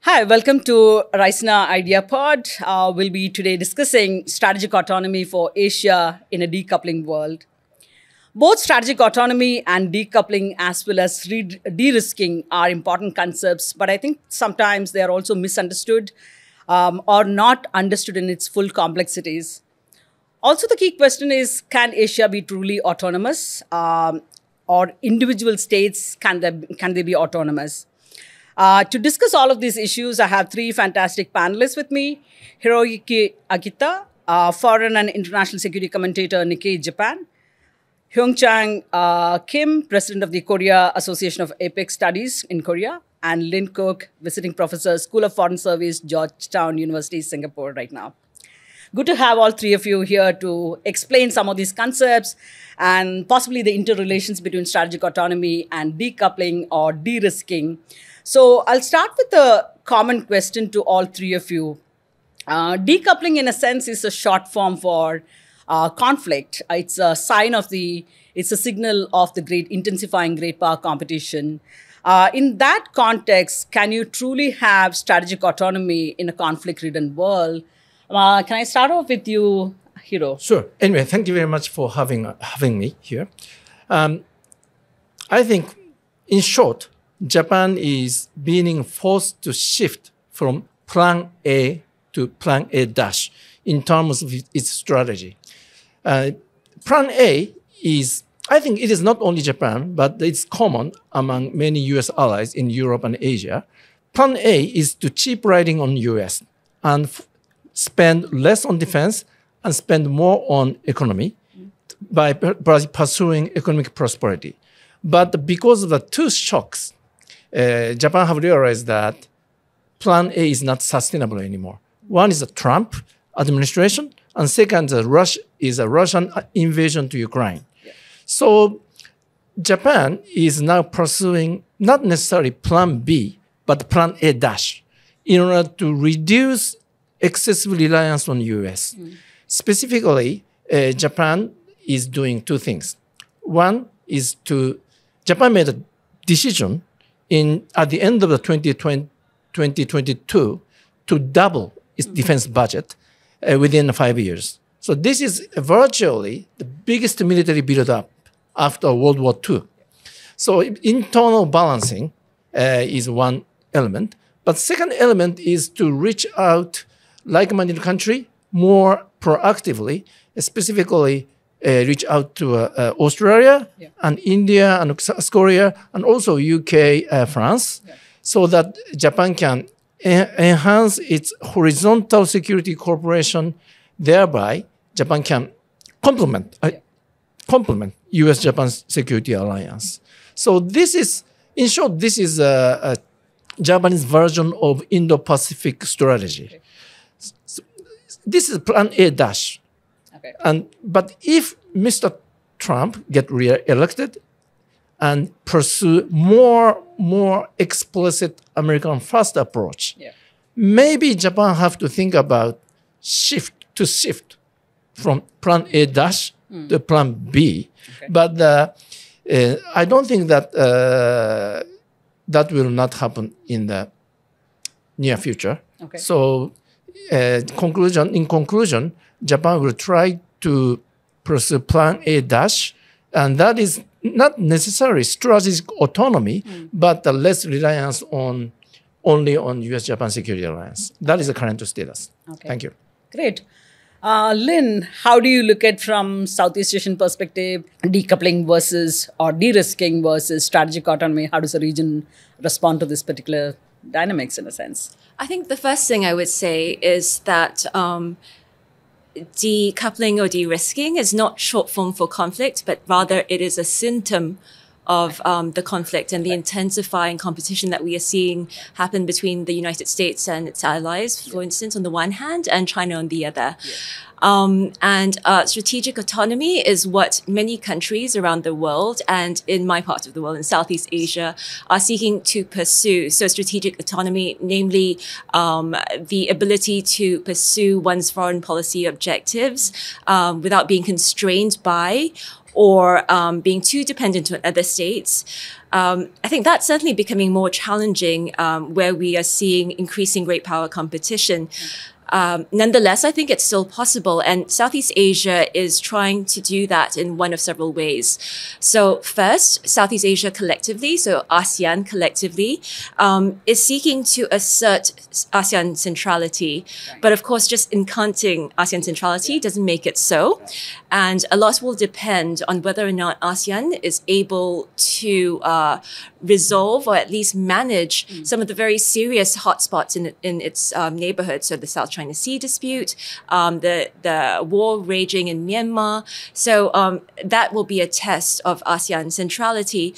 Hi, welcome to Raisina Idea Pod. We'll be today discussing strategic autonomy for Asia in a decoupling world. Both strategic autonomy and decoupling as well as de-risking are important concepts, but I think sometimes they are also misunderstood or not understood in its full complexities. Also, the key question is, can Asia be truly autonomous or individual states, can they be autonomous? To discuss all of these issues, I have three fantastic panelists with me. Hiroyuki Akita, foreign and international security commentator, Nikkei, Japan. Hyung-Chang Kim, president of the Korea Association of APEC Studies in Korea. And Lin Cook, visiting professor, School of Foreign Service, Georgetown University, Singapore right now. Good to have all three of you here to explain some of these concepts and possibly the interrelations between strategic autonomy and decoupling or de-risking. So I'll start with a common question to all three of you. Decoupling, in a sense, is a short form for conflict. It's a it's a signal of the intensifying great power competition. In that context, can you truly have strategic autonomy in a conflict-ridden world? Can I start off with you, Hiro? Sure. Anyway, thank you very much for having me here. I think, in short, Japan is being forced to shift from Plan A to Plan A dash in terms of its strategy. Plan A is, I think it is not only Japan, but it's common among many US allies in Europe and Asia. Plan A is to cheap riding on US and spend less on defense and spend more on economy by pursuing economic prosperity. But because of the two shocks, Japan have realized that Plan A is not sustainable anymore. One is the Trump administration, and second is a Russian invasion to Ukraine. Yeah. So Japan is now pursuing not necessarily Plan B, but Plan A dash in order to reduce excessive reliance on US. Specifically, Japan is doing two things. One is Japan made a decision at the end of the 2022 to double its defense budget within 5 years. So this is virtually the biggest military build-up after World War II. So internal balancing is one element. But second element is to reach out like-minded country more proactively, specifically reach out to Australia and India and South Korea and also UK, France, so that Japan can enhance its horizontal security cooperation. Thereby, Japan can complement US-Japan security alliance. So this is, in short, this is a Japanese version of Indo-Pacific strategy. Okay. So this is Plan A dash. Okay. But if Mr. Trump get re-elected and pursue more explicit American first approach, maybe Japan have to think about shift from Plan A dash to Plan B. Okay. But I don't think that that will not happen in the near future. Okay. So in conclusion, Japan will try to pursue Plan A dash, and that is not necessarily strategic autonomy, but the less reliance only on US-Japan security alliance. That is the current status. Okay. Thank you. Great. Lynn, how do you look at from Southeast Asian perspective, decoupling versus or de-risking versus strategic autonomy? How does the region respond to this particular dynamics in a sense? I think the first thing I would say is that decoupling or de-risking is not short form for conflict, but rather it is a symptom of the conflict and the intensifying competition that we are seeing happen between the United States and its allies, for instance, on the one hand, and China on the other. And strategic autonomy is what many countries around the world and in my part of the world, in Southeast Asia, are seeking to pursue. So strategic autonomy, namely the ability to pursue one's foreign policy objectives without being constrained by or being too dependent on other states. I think that's certainly becoming more challenging where we are seeing increasing great power competition. Nonetheless, I think it's still possible. And Southeast Asia is trying to do that in one of several ways. So first, Southeast Asia collectively, so ASEAN collectively, is seeking to assert ASEAN centrality. But of course, just incanting ASEAN centrality doesn't make it so. And a lot will depend on whether or not ASEAN is able to resolve or at least manage some of the very serious hotspots in its neighborhood. So the South China Sea dispute, the war raging in Myanmar. So that will be a test of ASEAN centrality.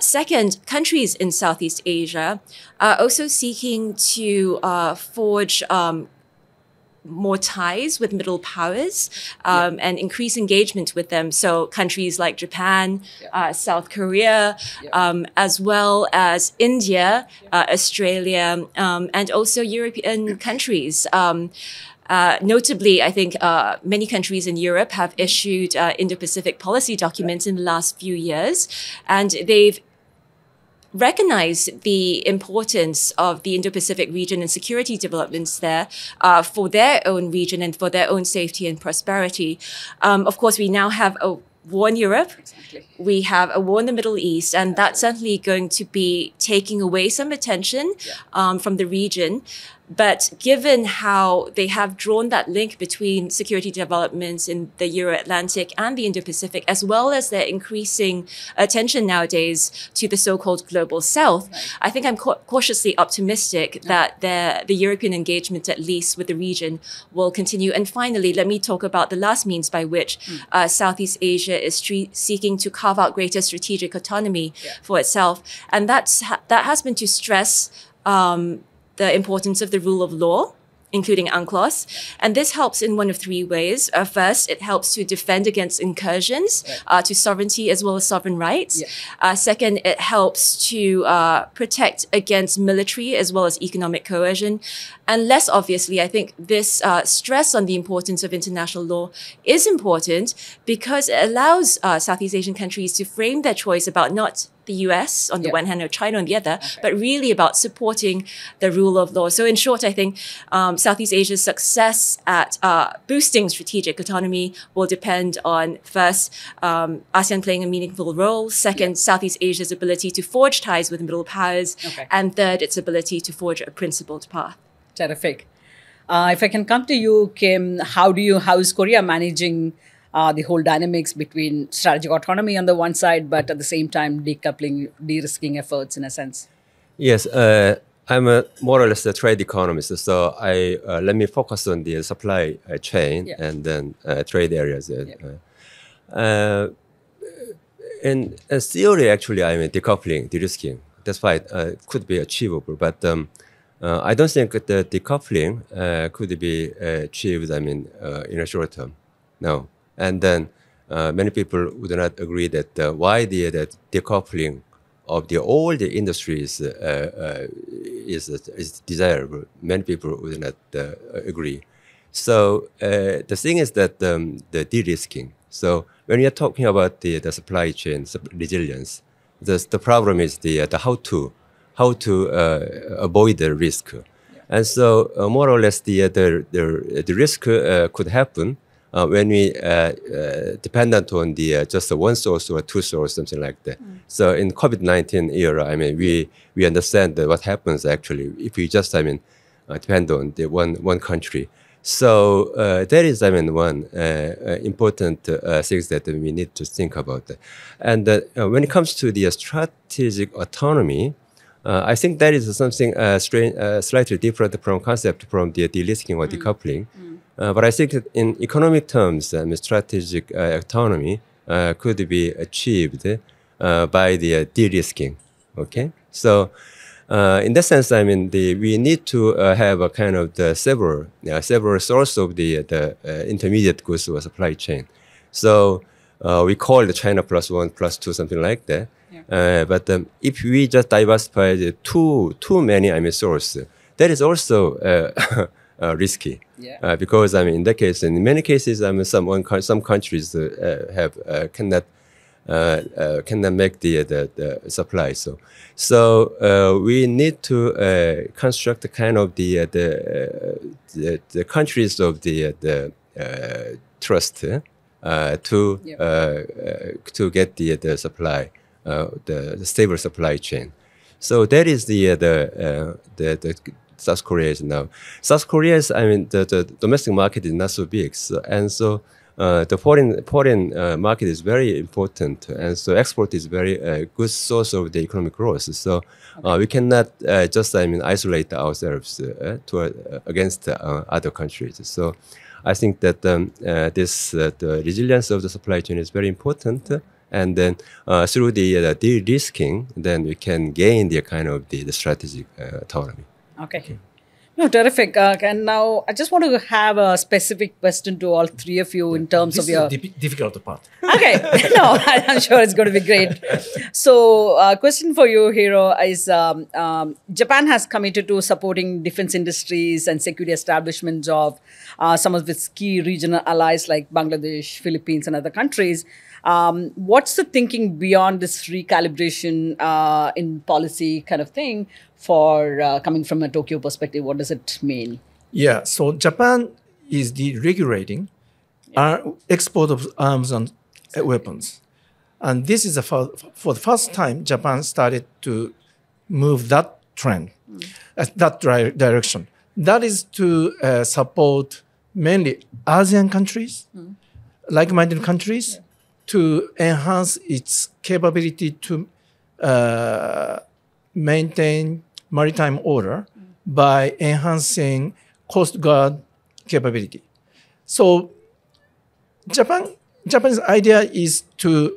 Second, countries in Southeast Asia are also seeking to forge more ties with middle powers and increase engagement with them. So countries like Japan, South Korea, as well as India, Australia, and also European countries. Notably, I think many countries in Europe have issued Indo-Pacific policy documents in the last few years, and they've recognize the importance of the Indo-Pacific region and security developments there for their own region and for their own safety and prosperity. Of course, we now have a war in Europe. Exactly. We have a war in the Middle East, and that's certainly going to be taking away some attention from the region. But given how they have drawn that link between security developments in the Euro-Atlantic and the Indo-Pacific, as well as their increasing attention nowadays to the so-called global South, I think I'm cautiously optimistic that the European engagement, at least with the region, will continue. And finally, let me talk about the last means by which Southeast Asia is seeking to carve out greater strategic autonomy for itself. And that has been to stress the importance of the rule of law, including UNCLOS. And this helps in one of three ways. First, it helps to defend against incursions to sovereignty as well as sovereign rights. Second, it helps to protect against military as well as economic coercion. And less obviously, I think this stress on the importance of international law is important because it allows Southeast Asian countries to frame their choice about not the US on the one hand or China on the other, but really about supporting the rule of law. So in short, I think Southeast Asia's success at boosting strategic autonomy will depend on, first, ASEAN playing a meaningful role, second, Southeast Asia's ability to forge ties with middle powers, and third, its ability to forge a principled path. Terrific. If I can come to you, Kim, how is Korea managing the whole dynamics between strategic autonomy on the one side, but at the same time decoupling, de-risking efforts in a sense? Yes, I'm more or less a trade economist, so let me focus on the supply chain and then trade areas. In theory, actually, I mean decoupling, de-risking. That's why it could be achievable, but I don't think the decoupling could be achieved. I mean, in a short term, no. And then many people would not agree that why the decoupling of all the industries is desirable. Many people would not agree. So the thing is that the de-risking. So when you're talking about the supply chain resilience, the problem is the how to avoid the risk. And so more or less the risk could happen when we dependent on the just one source or two source, something like that. So in COVID-19 era, I mean, we understand what happens actually if we just, I mean, depend on the one country. So that is, I mean, one important things that we need to think about. And when it comes to the strategic autonomy, I think that is something slightly different from concept from the de-risking or decoupling. But I think that in economic terms, strategic autonomy could be achieved by the de-risking. Okay, so in that sense, I mean, we need to have a kind of the several source of the intermediate goods or supply chain. So we call it China plus one, plus two, something like that. Yeah. But if we just diversify the too many, I mean, sources, that is also risky. Yeah. Because I mean, in that case, in many cases, I mean, some countries cannot make the supply. So we need to construct the kind of the countries of the trust to get the supply, the stable supply chain. So that is the South Korea is now. South Korea's, I mean, the domestic market is not so big, so the foreign market is very important, and so export is very good source of the economic growth. So we cannot just, I mean, isolate ourselves against other countries. So I think that the resilience of the supply chain is very important. And then through the de-risking, then we can gain the kind of the strategic autonomy. Okay. No, terrific. And now I just want to have a specific question to all three of you in terms of your... This is the difficult part. Okay. No, I'm sure it's going to be great. So question for you, Hiro, is Japan has committed to supporting defense industries and security establishments of some of its key regional allies like Bangladesh, Philippines, and other countries. What's the thinking beyond this recalibration in policy kind of thing for coming from a Tokyo perspective? What does it mean? Yeah, so Japan is deregulating export of arms and weapons. And this is for the first time, Japan started to move that trend, that direction. That is to support mainly ASEAN countries, like-minded countries, to enhance its capability to maintain maritime order by enhancing Coast Guard capability. So Japan's idea is to,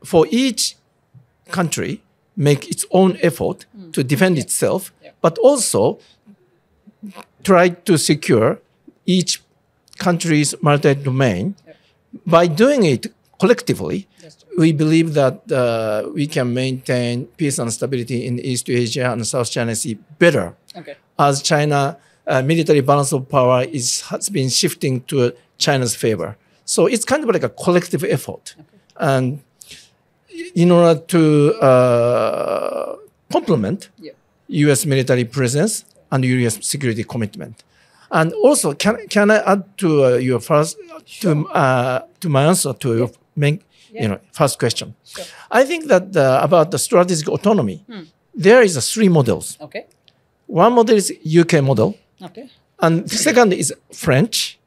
for each country, make its own effort to defend itself, but also try to secure each country's maritime domain. By doing it collectively, we believe that we can maintain peace and stability in East Asia and South China Sea better. Okay. As China military balance of power has been shifting to China's favor. So it's kind of like a collective effort. Okay. And in order to complement U.S. military presence and U.S. security commitment. And also, can I add to your first to my answer to your main, first question? Sure. I think that about the strategic autonomy, there is three models. Okay. One model is UK model. Okay. And second is French,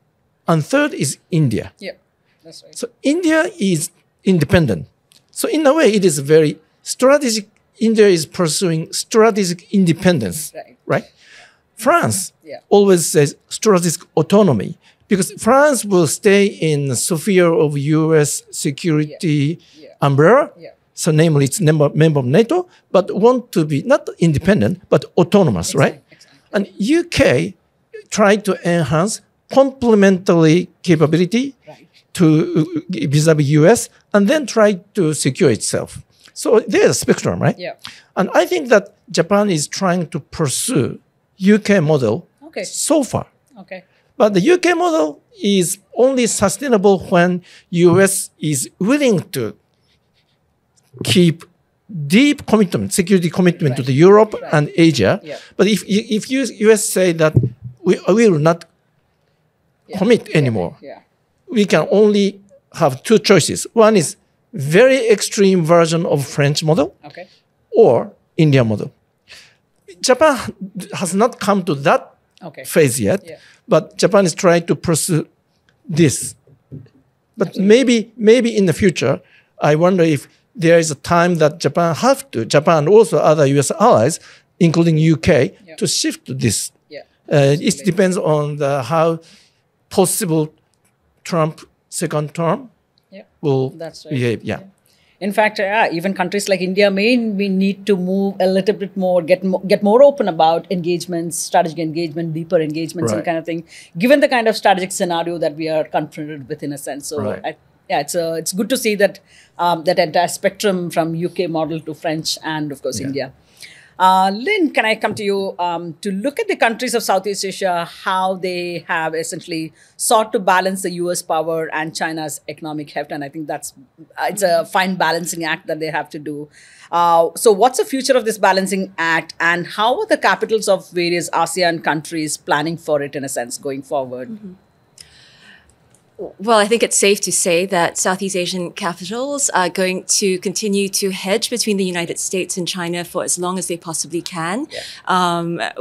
and third is India. Yeah, that's right. So India is independent. So in a way, it is very strategic. India is pursuing strategic independence, right? France always says strategic autonomy because France will stay in the sphere of U.S. security umbrella. So namely, it's member of NATO, but want to be not independent, but autonomous, right? Exactly. And UK tried to enhance complementary capability to vis-a-vis US and then tried to secure itself. So there's a spectrum, right? Yeah. And I think that Japan is trying to pursue UK model so far. Okay. But the UK model is only sustainable when US is willing to keep deep commitment, security commitment to the Europe and Asia. Yeah. But if US say that we will not commit anymore, we can only have two choices. One is very extreme version of French model or India model. Japan has not come to that phase yet, but Japan is trying to pursue this. But maybe in the future, I wonder if there is a time that Japan and also other US allies, including UK, to shift to this. It depends on how possible Trump second term will behave. In fact, even countries like India may we need to move a little bit more, get more open about engagements, strategic engagement, deeper engagements, and kind of thing. Given the kind of strategic scenario that we are confronted with, in a sense, so it's good to see that that entire spectrum from UK model to French and of course India. Lynn, can I come to you to look at the countries of Southeast Asia, how they have essentially sought to balance the US power and China's economic heft? And I think it's a fine balancing act that they have to do. So what's the future of this balancing act, and how are the capitals of various ASEAN countries planning for it, in a sense, going forward? Mm-hmm. Well, I think it's safe to say that Southeast Asian capitals are going to continue to hedge between the United States and China for as long as they possibly can.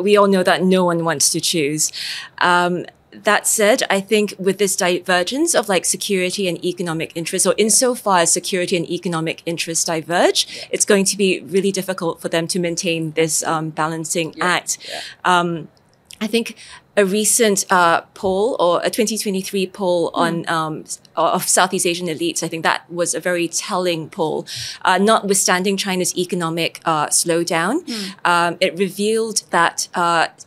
We all know that no one wants to choose. That said, I think with this divergence of like security and economic interests, or insofar as security and economic interests diverge, it's going to be really difficult for them to maintain this balancing act. I think a recent poll, or a 2023 poll on of Southeast Asian elites, I think that was a very telling poll. Notwithstanding China's economic slowdown, it revealed that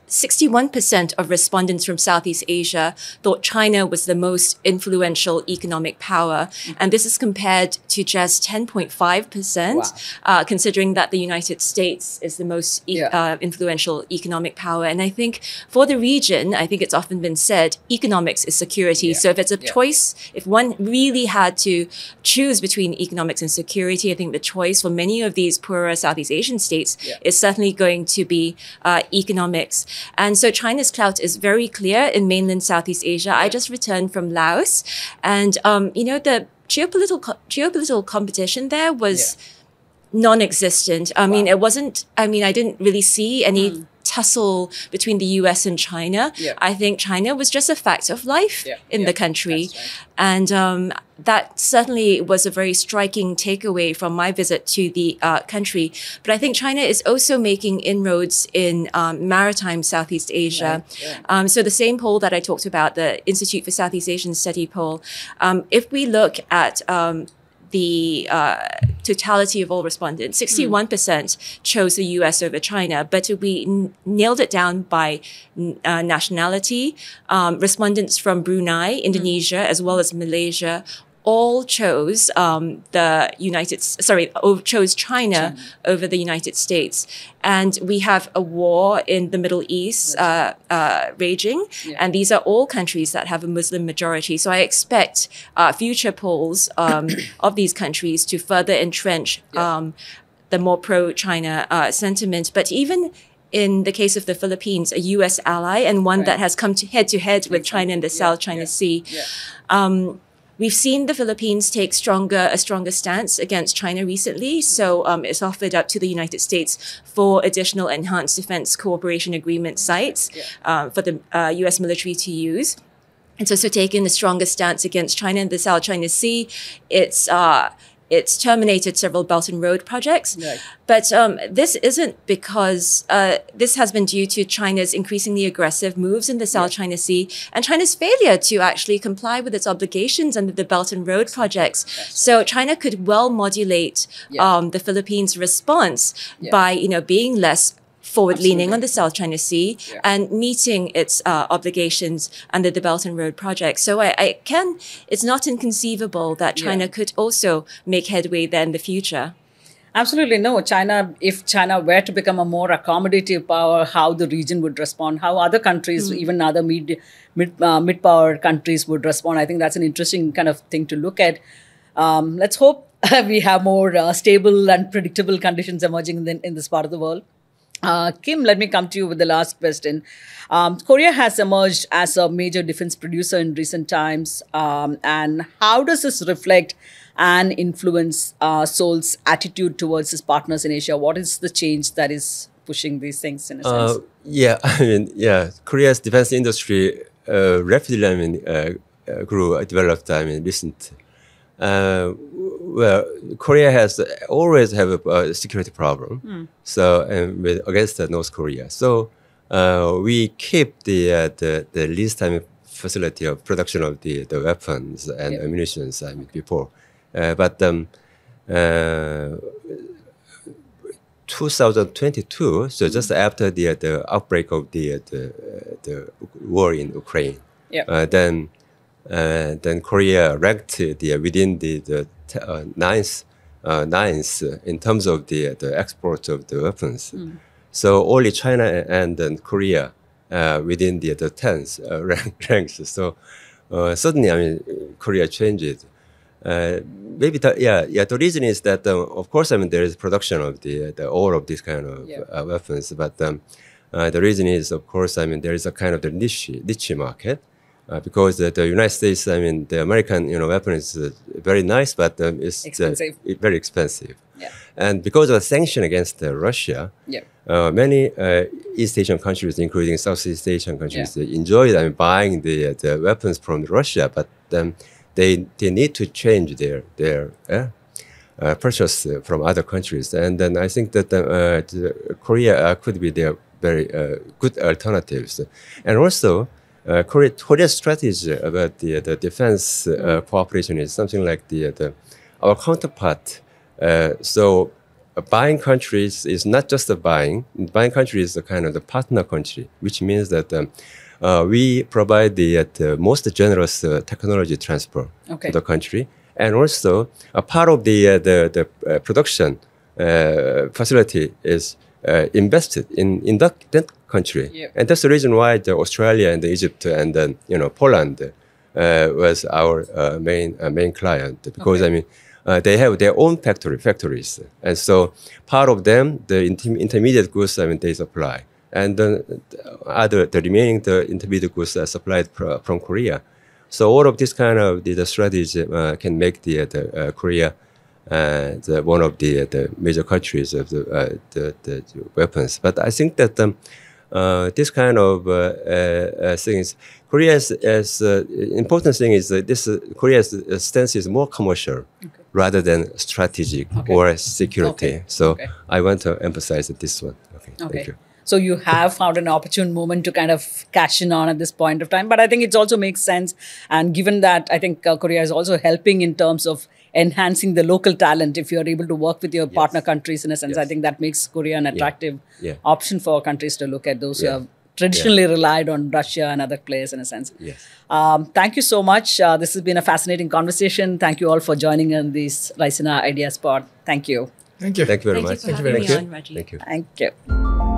61% of respondents from Southeast Asia thought China was the most influential economic power. And this is compared to just 10.5%, considering that the United States is the most influential economic power. And I think for the region, I think it's often been said, economics is security. So if it's a choice, if one really had to choose between economics and security, I think the choice for many of these poorer Southeast Asian states is certainly going to be economics. And so China's clout is very clear in mainland Southeast Asia. I just returned from Laos, and the geopolitical competition there was non-existent. I mean, it wasn't. I mean, I didn't really see any tussle between the US and China. I think China was just a fact of life in the country. And that certainly was a very striking takeaway from my visit to the country. But I think China is also making inroads in maritime Southeast Asia. So the same poll that I talked about, the Institute for Southeast Asian Study poll, if we look at the totality of all respondents, 61% chose the US over China, but we nailed it down by nationality. Respondents from Brunei, Indonesia, as well as Malaysia, all chose chose China over the United States. And we have a war in the Middle East raging. And these are all countries that have a Muslim majority. So I expect future polls of these countries to further entrench the more pro-China sentiment. But even in the case of the Philippines, a U.S. ally and one that has come head-to-head with China in the South China Sea, we've seen the Philippines take a stronger stance against China recently. So it's offered up to the United States for additional enhanced defense cooperation agreement sites for the U.S. military to use. And so taking a stronger stance against China in the South China Sea, it's terminated several Belt and Road projects. But this isn't because this has been due to China's increasingly aggressive moves in the South China Sea and China's failure to actually comply with its obligations under the Belt and Road projects. So China could well modulate the Philippines' response by being less forward-leaning on the South China Sea and meeting its obligations under the Belt and Road project. So it's not inconceivable that China could also make headway there in the future. Absolutely no. If China were to become a more accommodative power, how the region would respond, how other countries, even other mid-power countries would respond. I think that's an interesting kind of thing to look at. Let's hope we have more stable and predictable conditions emerging in this part of the world. Kim, let me come to you with the last question. Korea has emerged as a major defense producer in recent times. And how does this reflect and influence Seoul's attitude towards its partners in Asia? What is the change that is pushing these things in a sense? Korea's defense industry rapidly, developed, recent. Korea has always have a security problem. So against North Korea. So we keep the least time facility of production of the weapons and ammunition before. But 2022, so just after the outbreak of the war in Ukraine, then Korea ranked within the ninth in terms of the export of the weapons. So only China and then Korea within the 10th ranks. So suddenly, I mean, Korea changed. Maybe the reason is that of course, I mean, there is production of the all of these kind of weapons, but the reason is, of course, I mean, there is a kind of the niche market. Because the United States, I mean, the American, weapon is very nice, but it's very expensive. Yeah. And because of the sanction against Russia, many East Asian countries, including Southeast Asian countries, enjoy buying the weapons from Russia, but they need to change their purchase from other countries. And then I think that Korea could be their very good alternatives. And also, Korea's strategy about the defense cooperation is something like our counterpart. So buying countries is not just the buying. Buying country is the kind of the partner country, which means that we provide the most generous technology transfer to the country, and also a part of the production facility is invested in that country, and that's the reason why Australia and Egypt and then Poland was our main client, because I mean they have their own factories, and so part of them the intermediate goods they supply, and then the remaining intermediate goods are supplied from Korea. So all of this kind of the strategy can make the Korea one of the major countries of the weapons. But I think that this kind of things, Korea's important thing is that Korea's stance is more commercial rather than strategic or security. So I want to emphasize this one. Thank you. So you have found an opportune moment to kind of cash in on at this point of time. But I think it also makes sense. And given that I think Korea is also helping in terms of enhancing the local talent, if you're able to work with your partner countries in a sense, I think that makes Korea an attractive option for countries to look at, those who have traditionally relied on Russia and other players in a sense. Thank you so much. This has been a fascinating conversation. Thank you all for joining in this Raisina Ideas Pod. Thank you. Thank you. Thank you very much. Thank you for having me on, Raji. Thank you. Thank you.